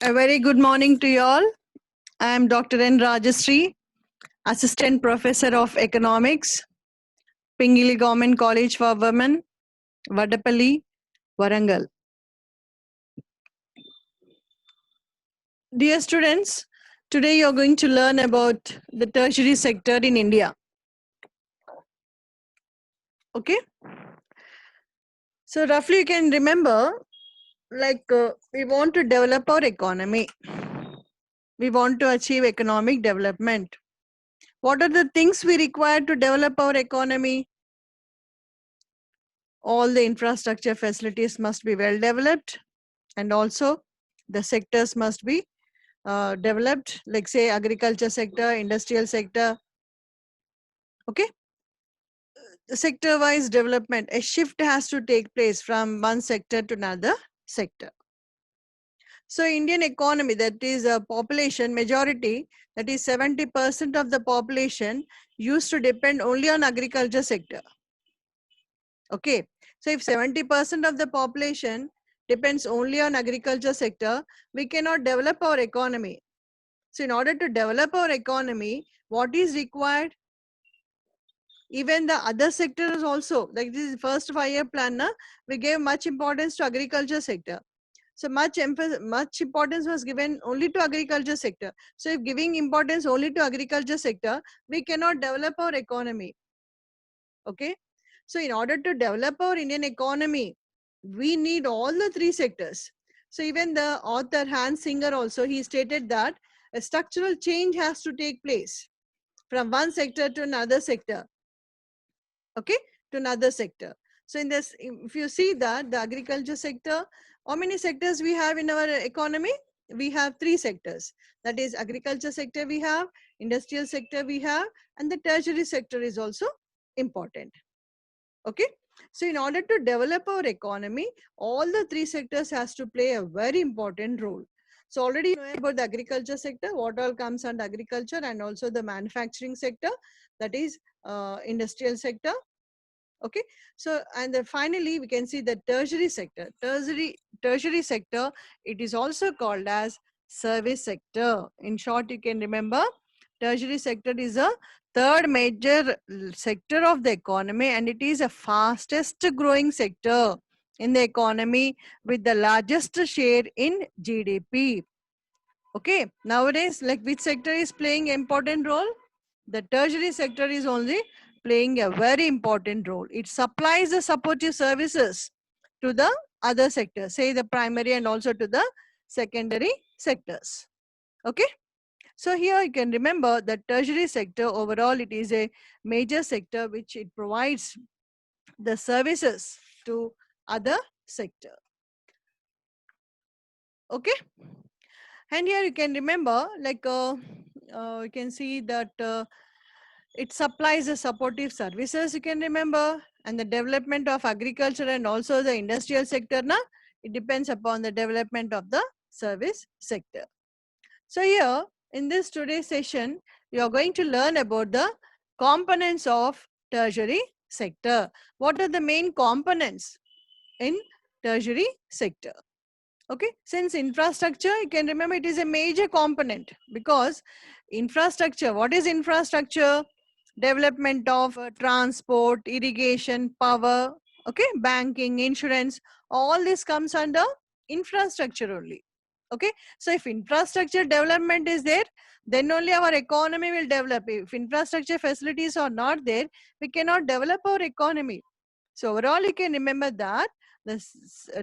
A very good morning to you all. I am Dr.N.Rajasree, Assistant Professor of Economics, Pingili Government College for Women, Vadapalli, Warangal. Dear students, today you are going to learn about the tertiary sector in India. Okay? So roughly you can remember, we want to develop our economy. We want to achieve economic development. What are the things we require to develop our economy? All the infrastructure facilities must be well developed, and also the sectors must be developed, like say agriculture sector, industrial sector. Okay, sector wise development, a shift has to take place from one sector to another sector. So Indian economy, that is a population majority, that is 70% of the population used to depend only on agriculture sector. Okay, so if 70% of the population depends only on agriculture sector, we cannot develop our economy. So in order to develop our economy, what is required? Even the other sectors also, like this is first 5-year plan, we gave much importance to agriculture sector. So much importance was given only to agriculture sector. So if giving importance only to agriculture sector, we cannot develop our economy. Okay. So in order to develop our Indian economy, we need all the three sectors. So even the author Hans Singer also, he stated that a structural change has to take place from one sector to another sector. Okay, to another sector. So in this, if you see that the agriculture sector, how many sectors we have in our economy? We have three sectors. That is agriculture sector we have, industrial sector we have, and the tertiary sector is also important. Okay, so in order to develop our economy, all the three sectors has to play a very important role. So already you know about the agriculture sector, what all comes under agriculture, and also the manufacturing sector, that is industrial sector. Okay, so and then finally we can see the tertiary sector. Tertiary sector, it is also called as service sector. In short, you can remember tertiary sector is a third major sector of the economy, and it is a fastest growing sector in the economy with the largest share in GDP. Okay, nowadays, like which sector is playing important role? The tertiary sector is only playing a very important role. It supplies the supportive services to the other sectors, say the primary and also to the secondary sectors. Okay. So here you can remember the tertiary sector overall, it is a major sector which it provides the services to other sector. Okay. And here you can remember you can see that it supplies the supportive services, you can remember, and the development of agriculture and also the industrial sector, it depends upon the development of the service sector. So here in this today's session, you are going to learn about the components of tertiary sector. What are the main components in tertiary sector? Okay, since infrastructure, you can remember it is a major component, because infrastructure, what is infrastructure? Development of transport, irrigation, power, okay, banking, insurance, all this comes under infrastructure only. Okay, so if infrastructure development is there, then only our economy will develop. If infrastructure facilities are not there, we cannot develop our economy. So overall, you can remember that the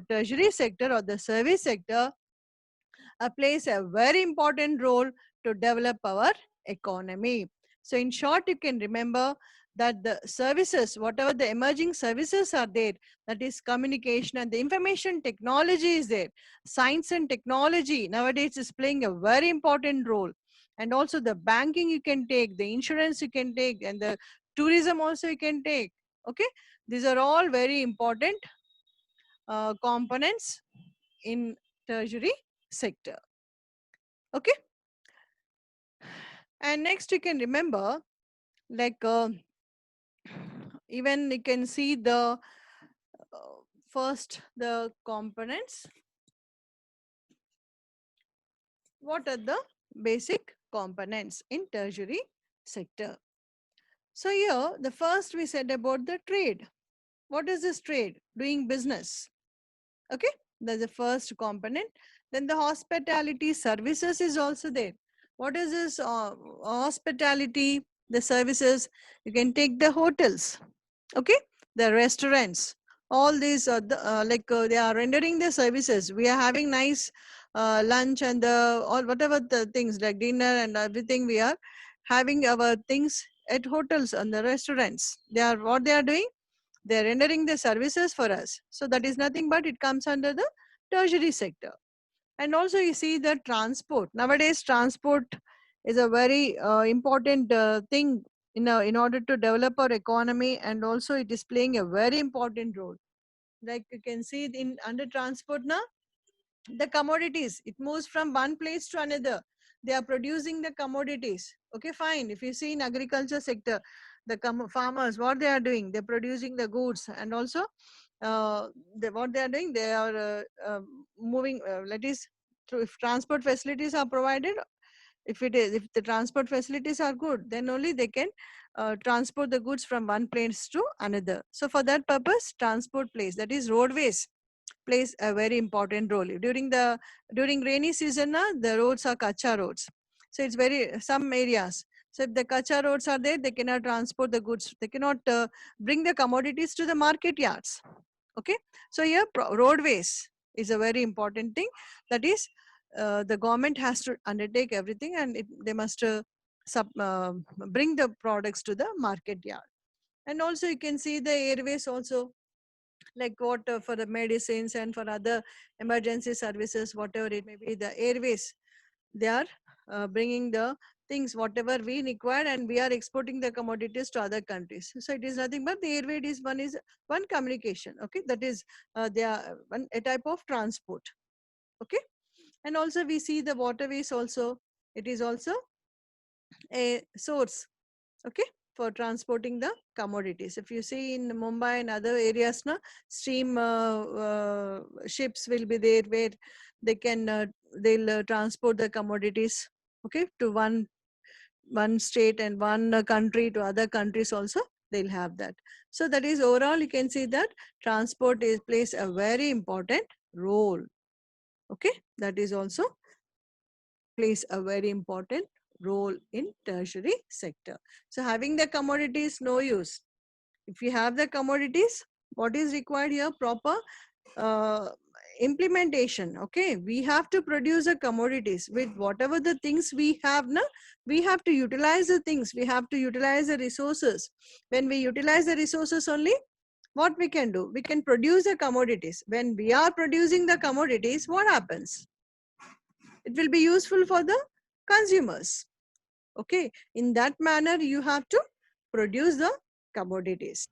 tertiary sector or the service sector plays a very important role to develop our economy. So in short, you can remember that the services, whatever the emerging services are there, that is communication and the information technology is there. Science and technology nowadays is playing a very important role. And also the banking you can take, the insurance you can take, and the tourism also you can take. Okay, these are all very important components in tertiary sector. Okay, and next you can remember like even you can see the first the components. what are the basic components in tertiary sector. So here, the first we said about the trade. What is this trade? Doing business. Okay, that's the first component. Then the hospitality services is also there. What is this hospitality? The services, you can take the hotels, okay, the restaurants, all these they are rendering the services. We are having nice lunch and the all whatever the things like dinner and everything. We are having our things at hotels and the restaurants. They are what they are doing, they're rendering the services for us. So that is nothing but it comes under the tertiary sector. And also you see the transport. Nowadays transport is a very important thing in order to develop our economy, and also it is playing a very important role. Like you can see in under transport now, the commodities, it moves from one place to another. They are producing the commodities. Okay, fine. If you see in agriculture sector, the farmers, what they are doing, they're producing the goods, and also what they are doing, they are moving, that is through, if transport facilities are provided, if the transport facilities are good, then only they can transport the goods from one place to another. So for that purpose, transport plays, that is roadways plays a very important role. During rainy season, the roads are kacha roads. So it's very some areas. So if the kacha roads are there, they cannot transport the goods. They cannot bring the commodities to the market yards. Okay. So here roadways is a very important thing. That is, the government has to undertake everything, and they must bring the products to the market yard. And also you can see the airways also, like what for the medicines and for other emergency services, whatever it may be, the airways, they are bringing the things whatever we require, and we are exporting the commodities to other countries. So it is nothing but the airway is one communication. Okay, that is they are a type of transport. Okay. And also we see the waterways also, it is also a source, okay, for transporting the commodities. If you see in Mumbai and other areas now, stream ships will be there where they can they'll transport the commodities, okay, to one state and one country to other countries also, they'll have that. So that is overall you can see that transport plays a very important role. Okay, that is also plays a very important role in tertiary sector. So having the commodities, no use. If you have the commodities, what is required here? Proper uh, implementation. Okay, we have to produce the commodities with whatever the things we have. Na, we have to utilize the things. We have to utilize the resources. When we utilize the resources only, what we can do? We can produce the commodities. When we are producing the commodities, what happens? It will be useful for the consumers. Okay, in that manner you have to produce the commodities.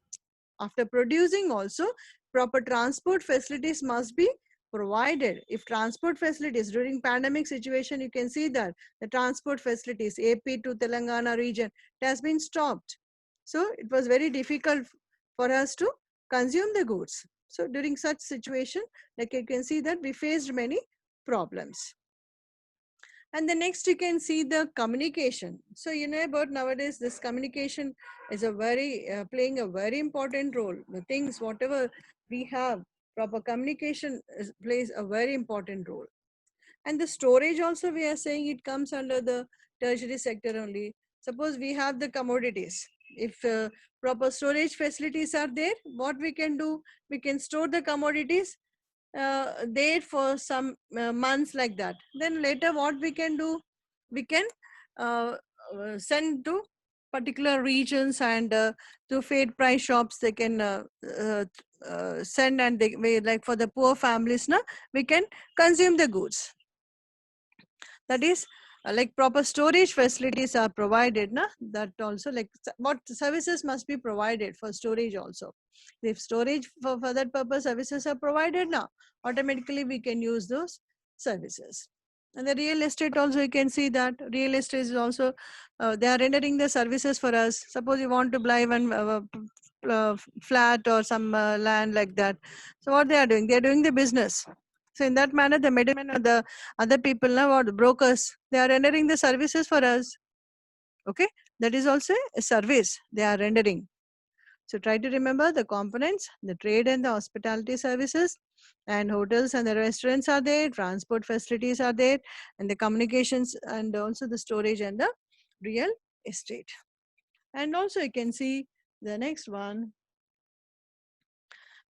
After producing also, proper transport facilities must be provided. If transport facilities during pandemic situation, you can see that the transport facilities AP to Telangana region, it has been stopped. So it was very difficult for us to consume the goods. So during such situation, like you can see that we faced many problems. And the next you can see the communication. So you know about nowadays this communication is a very playing a very important role. The things whatever we have, proper communication plays a very important role. And the storage also, we are saying it comes under the tertiary sector only. Suppose we have the commodities. If proper storage facilities are there, what we can do? We can store the commodities there for some months like that. Then later what we can do? We can uh, send to particular regions, and to fed price shops they can send, and like for the poor families, na, we can consume the goods. That is like proper storage facilities are provided, na, that also like what services must be provided for storage also. If storage for that purpose services are provided now, automatically we can use those services. And the real estate also, you can see that real estate is also they are rendering the services for us. Suppose you want to buy one flat or some land like that, so what they are doing, they are doing the business. So in that manner, the middlemen or the other people now, or the brokers, they are rendering the services for us. Okay, that is also a service they are rendering. So try to remember the components: the trade and the hospitality services, and hotels and the restaurants are there, transport facilities are there, and the communications, and also the storage and the real estate. And also you can see the next one,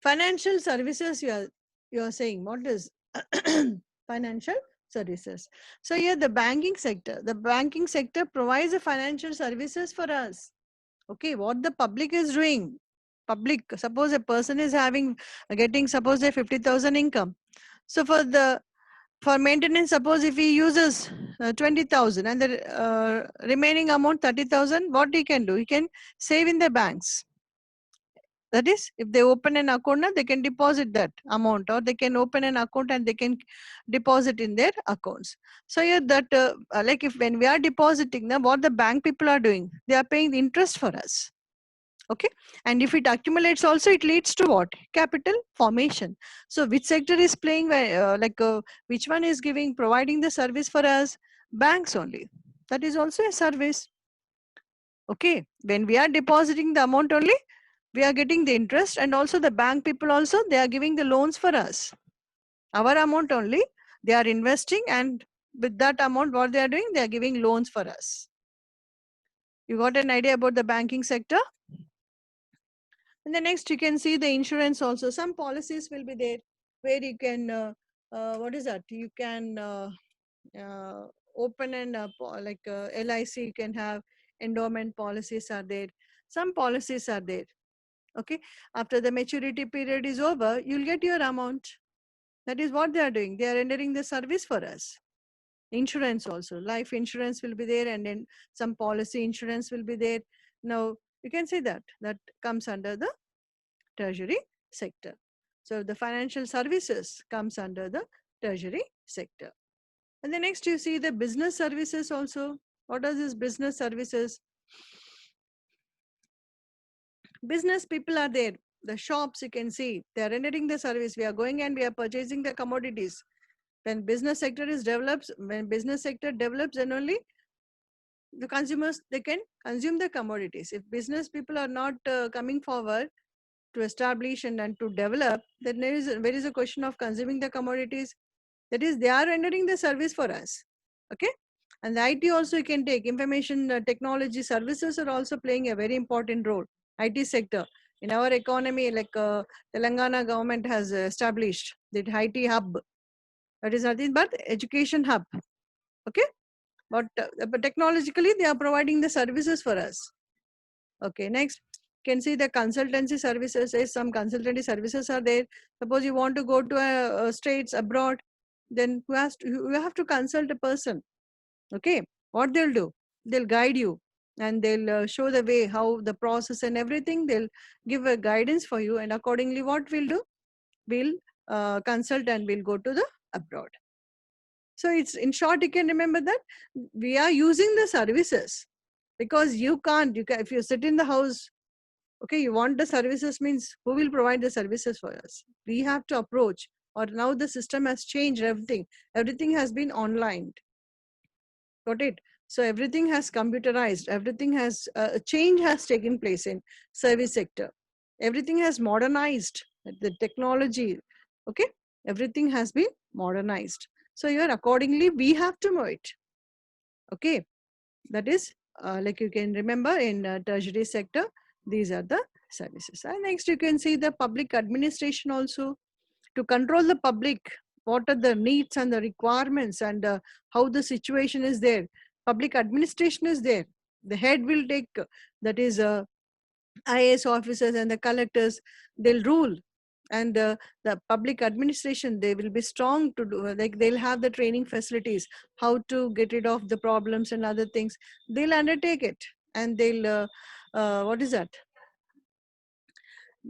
financial services. You are saying what is financial services? So here the banking sector provides the financial services for us. Okay, what the public is doing, public, suppose a person is having, getting, suppose a 50,000 income. So for maintenance, suppose if he uses 20,000, and the remaining amount 30,000, what he can do, he can save in the banks. That is, if they open an account now, they can deposit that amount, or they can open an account and they can deposit in their accounts. So here that like if when we are depositing now, what the bank people are doing, they are paying the interest for us. Okay, and if it accumulates also, it leads to what? Capital formation. So which sector is playing which one is giving, providing the service for us? Banks only. That is also a service. Okay, when we are depositing the amount only, we are getting the interest, and also the bank people also, they are giving the loans for us. Our amount only, they are investing, and with that amount, what they are doing, they are giving loans for us. You got an idea about the banking sector? And the next, you can see the insurance also. Some policies will be there where you can, what is that? You can uh, open and LIC, you can have endowment policies are there. Some policies are there. Okay, after the maturity period is over, you'll get your amount. That is what they are doing. They are rendering the service for us. Insurance also, life insurance will be there, and then some policy insurance will be there. Now you can see that comes under the treasury sector. So the financial services comes under the treasury sector. And the next, you see the business services also. What are these business services? Business people are there. The shops, you can see, they are rendering the service. We are going and we are purchasing the commodities. When business sector is developed, when business sector develops, then only the consumers, they can consume the commodities. If business people are not coming forward to establish and to develop, then there is a question of consuming the commodities. That is, they are rendering the service for us. Okay, and the IT also you can take. Information technology services are also playing a very important role. IT sector in our economy, like Telangana government has established the IT hub. That is nothing but education hub. Okay, but technologically they are providing the services for us. Okay, next, can see the consultancy services. Some consultancy services are there. Suppose you want to go to a states abroad, then you have to consult a person. Okay, what they'll do, they'll guide you, and they'll show the way, how the process and everything. They'll give a guidance for you, and accordingly what we'll do, we'll consult and we'll go to the abroad. So it's, in short, you can remember that we are using the services, because you can, if you sit in the house, okay, you want the services, means who will provide the services for us? We have to approach, or now the system has changed everything has been online. Got it? So everything has computerized, everything has a change has taken place in service sector. Everything has modernized, the technology. Okay, everything has been modernized. So here accordingly we have to know it. Okay, that is like you can remember in tertiary sector, these are the services. And next you can see the public administration also, to control the public, what are the needs and the requirements, and how the situation is there. Public administration is there. The head will take, that is IAS officers and the collectors, they'll rule. And the public administration, they will be strong to do, like they'll have the training facilities, how to get rid of the problems and other things. They'll undertake it, and they'll what is that,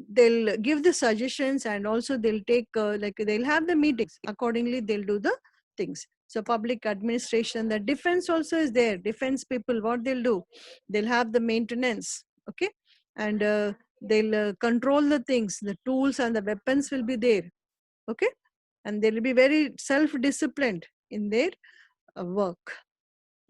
they'll give the suggestions, and also they'll take they'll have the meetings, accordingly they'll do the things. So public administration, the defense also is there. Defense people, what they'll do, they'll have the maintenance. Okay, and they'll control the things, the tools and the weapons will be there. Okay, and they will be very self-disciplined in their work.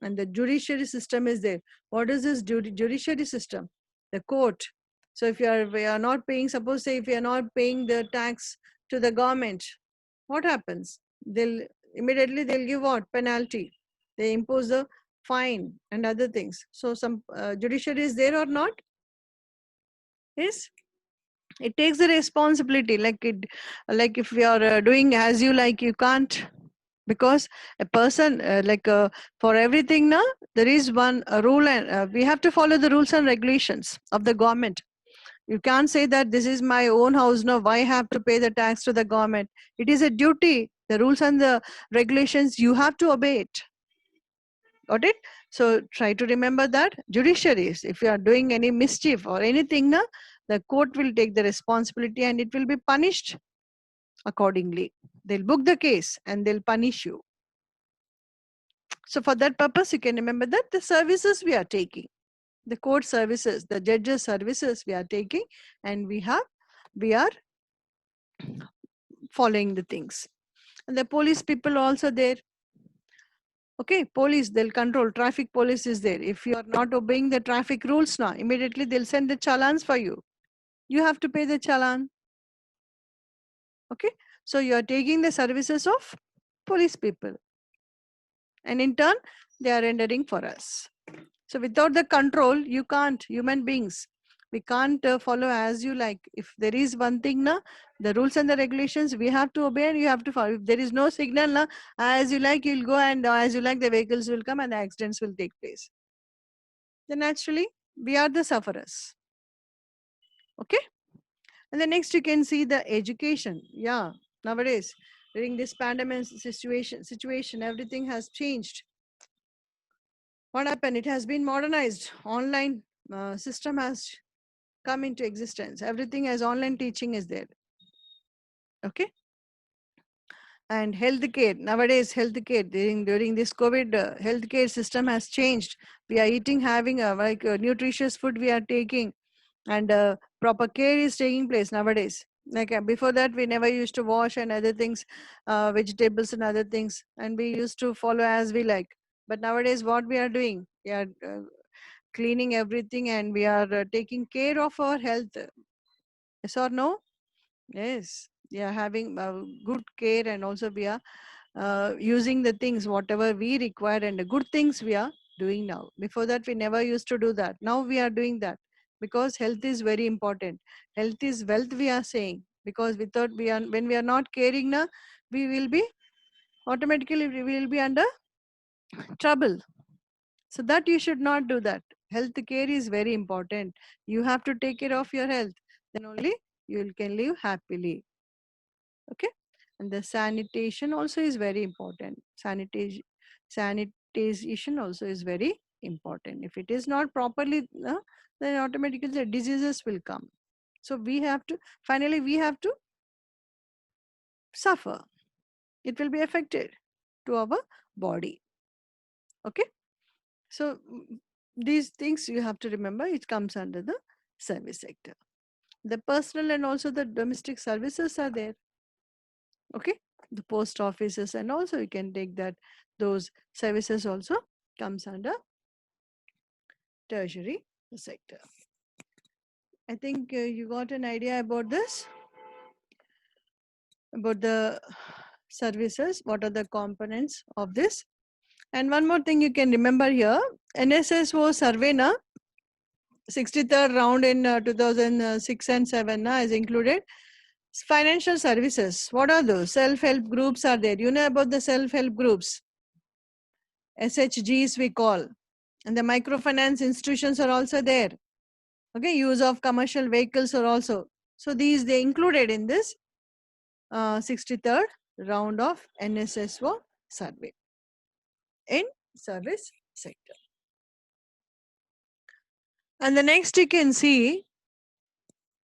And the judiciary system is there. What is this judiciary system? The court. So if we are not paying, suppose say if we are not paying the tax to the government, what happens? They'll immediately they'll give what? Penalty. They impose a fine and other things. So some judiciary is there or not? Yes. It takes the responsibility. Like if we are doing as you like, you can't, because a person for everything now there is one rule, and we have to follow the rules and regulations of the government. You can't say that this is my own house, no, why I have to pay the tax to the government? It is a duty. The rules and the regulations, you have to obey it. Got it? So try to remember that judiciaries, if you are doing any mischief or anything now, the court will take the responsibility and it will be punished accordingly. They'll book the case and they'll punish you. So for that purpose, you can remember that the services we are taking, the court services, the judges services we are taking, and we are following the things. And the police people also there. Okay, police, they'll control. Traffic police is there. If you are not obeying the traffic rules now, immediately they'll send the challans for you. You have to pay the challan. Okay, so you are taking the services of police people, and in turn they are rendering for us. So without the control, you can't, human beings, we can't follow as you like. If there is one thing na, the rules and the regulations we have to obey and you have to follow. If there is no signal na, as you like you'll go, and as you like the vehicles will come and the accidents will take place. Then naturally we are the sufferers. Okay. And the next you can see the education. Yeah, nowadays during this pandemic situation everything has changed. What happened? It has been modernized. Online system has come into existence. Everything as online teaching is there. Okay. And healthcare, nowadays healthcare, during this COVID, healthcare system has changed. We are eating, having nutritious food we are taking, and proper care is taking place nowadays. Before that we never used to wash and other things, vegetables and other things, and we used to follow as we like. But nowadays what we are doing, we are cleaning everything, and we are taking care of our health. Yes or no? Yes, we are having good care, and also we are using the things whatever we require, and the good things we are doing now. Before that we never used to do that. Now we are doing that, because health is very important. Health is wealth, we are saying, because without when we are not caring now, we will be automatically, we will be under trouble. So that you should not do that. Health care is very important. You have to take care of your health, then only you can live happily. Okay. And the sanitation also is very important. Sanitation also is very important. If it is not properly, then automatically the diseases will come. So we have to, finally we have to suffer. It will be affected to our body. Okay. So these things you have to remember, it comes under the service sector. The personal and also the domestic services are there. Okay, the post offices, and also you can take that, those services also comes under tertiary sector. I think you got an idea about this, about the services, what are the components of this. And one more thing you can remember here, NSSO survey na 63rd round in 2006 and 7 na, is included financial services. What are those? Self-help groups are there. You know about the self-help groups, SHGs we call, and the microfinance institutions are also there. Okay, use of commercial vehicles are also. So these they included in this 63rd round of NSSO survey in service sector. And the next you can see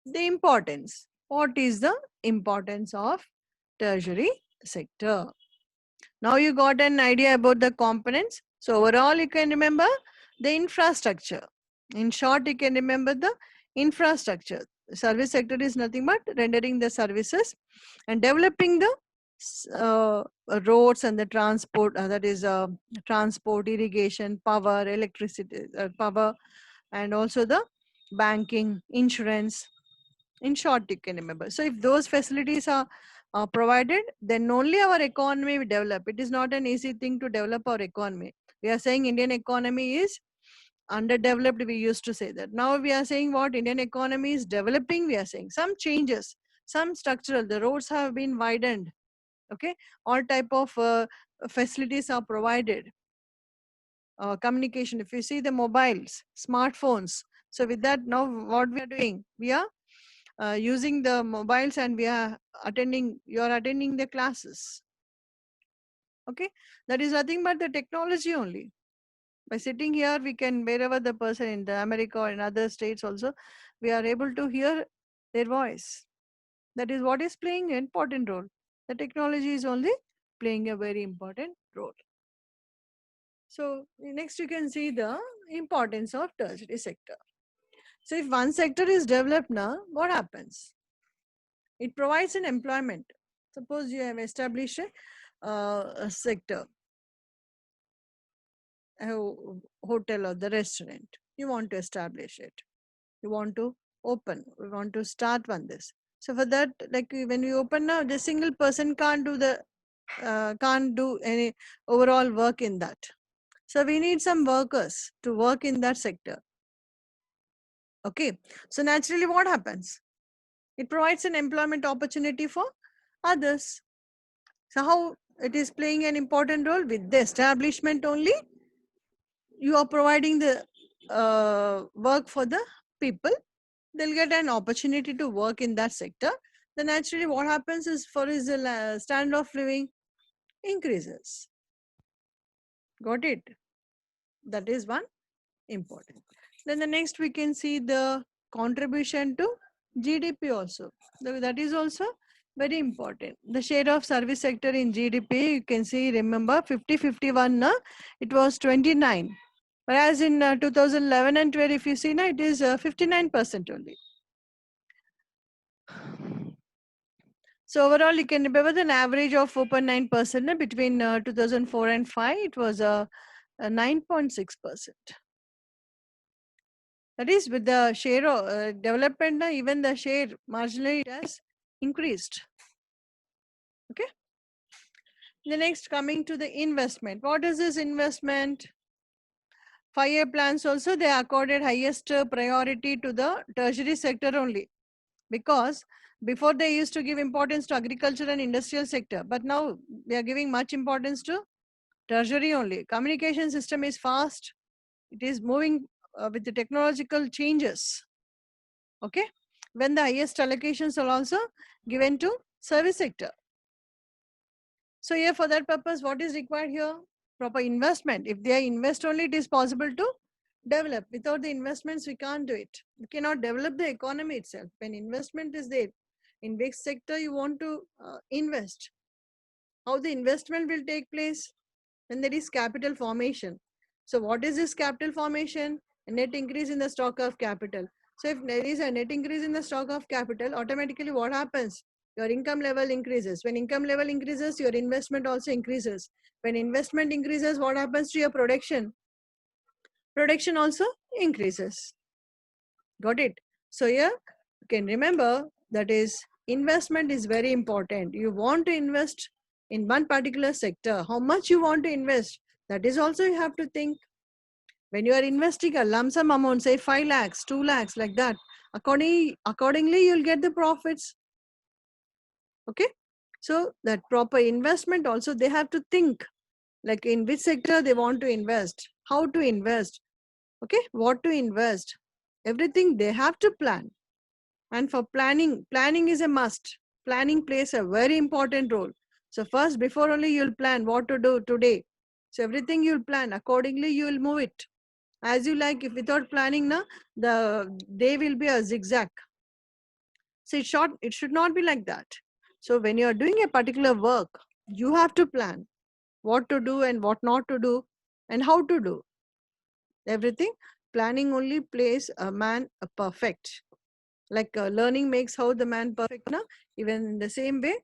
the importance. What is the importance of tertiary sector? Now you got an idea about the components. So overall you can remember the infrastructure. In short, you can remember the infrastructure. Service sector is nothing but rendering the services and developing the roads and the transport, that is transport, irrigation, power, electricity, power, and also the banking, insurance. In short, you can remember. So if those facilities are provided, then only our economy will develop. It is not an easy thing to develop our economy. We are saying Indian economy is underdeveloped. We used to say that. Now we are saying what Indian economy is developing. We are saying some changes, some structural. The roads have been widened. Okay, all type of facilities are provided. Communication. If you see the mobiles, smartphones. So with that, now what we are doing, we are using the mobiles and we are attending, you are attending the classes. Okay, that is nothing but the technology only. By sitting here, we can, wherever the person in the America or in other states also, we are able to hear their voice. That is what is playing an important role. The technology is only playing a very important role. So next you can see the importance of tertiary sector. So if one sector is developed now, what happens? It provides an employment. Suppose you have established a sector, a hotel or the restaurant. You want to establish it. You want to open. We want to start one this. So for that, like when we open now, the single person can't do any overall work in that. So we need some workers to work in that sector. Okay. So naturally, what happens? It provides an employment opportunity for others. So how it is playing an important role with the establishment only, you are providing the work for the people. They'll get an opportunity to work in that sector. Then naturally what happens is for his standard of living increases. Got it? That is one important. Then the next we can see the contribution to GDP also. That is also very important. The share of service sector in GDP, you can see, remember 50-51, it was 29. Whereas in 2011 and 12, if you see now, it is 59% only. So overall, you can remember the average of 4.9% between 2004 and 5, it was 9.6%. That is with the share of development, even the share marginally it has increased. Okay. The next, coming to the investment. What is this investment? 5-year plans also, they accorded highest priority to the tertiary sector only. Because before they used to give importance to agriculture and industrial sector, but now they are giving much importance to tertiary only. Communication system is fast. It is moving with the technological changes. Okay. When the highest allocations are also given to service sector. So here for that purpose, what is required here? Proper investment. If they invest only, it is possible to develop. Without the investments, we can't do it. We cannot develop the economy itself. When investment is there, in which sector you want to invest, how the investment will take place, when there is capital formation. So what is this capital formation? A net increase in the stock of capital. So if there is a net increase in the stock of capital, automatically what happens? Your income level increases. When income level increases, your investment also increases. When investment increases, what happens to your production? Production also increases. Got it? So here you can remember that is investment is very important. You want to invest in one particular sector. How much you want to invest? That is also you have to think. When you are investing a lump sum amount, say 5 lakhs, 2 lakhs, like that, accordingly you'll get the profits. Okay. So that proper investment also they have to think, like in which sector they want to invest, how to invest, okay, what to invest. Everything they have to plan. And for planning is a must. Planning plays a very important role. So first, before only you'll plan what to do today. So everything you'll plan, accordingly you will move it. As you like, if without planning, the day will be a zigzag. So it should not be like that. So when you are doing a particular work, you have to plan what to do and what not to do and how to do. Everything, planning only plays a man a perfect. Like learning makes how the man perfect. Even in the same way,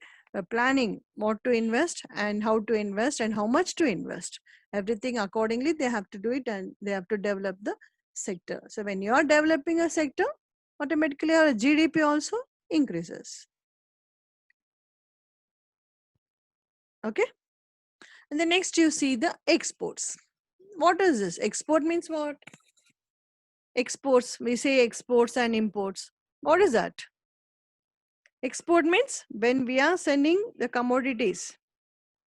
planning what to invest and how to invest and how much to invest. Everything accordingly, they have to do it, and they have to develop the sector. So when you are developing a sector, automatically your GDP also increases. Okay. And the next you see the exports. What is this? Export means what? Exports, we say exports and imports. What is that? Export means when we are sending the commodities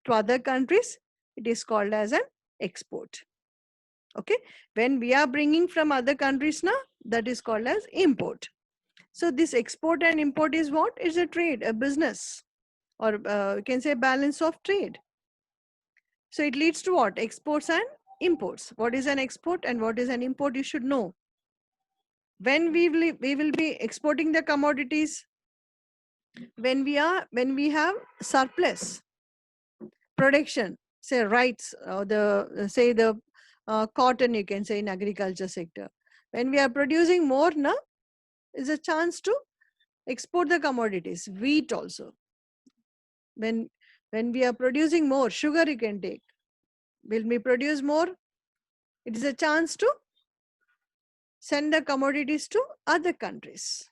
to other countries, it is called as an export. Okay. When we are bringing from other countries now, that is called as import. So this export and import is what? It's a trade, a business, or you can say balance of trade. So it leads to what? Exports and imports. What is an export and what is an import? You should know. When we will be exporting the commodities, when we have surplus production, say rights, the say the cotton, you can say in agriculture sector. When we are producing more, now is a chance to export the commodities. Wheat also. When we are producing more, sugar you can take. Will we produce more? It is a chance to send the commodities to other countries.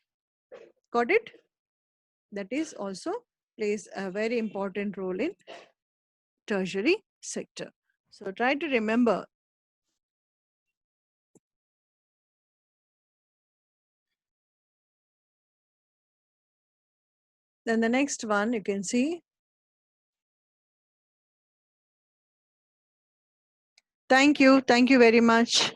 Got it? That is also plays a very important role in tertiary sector. So try to remember. Then the next one you can see. Thank you. Thank you very much.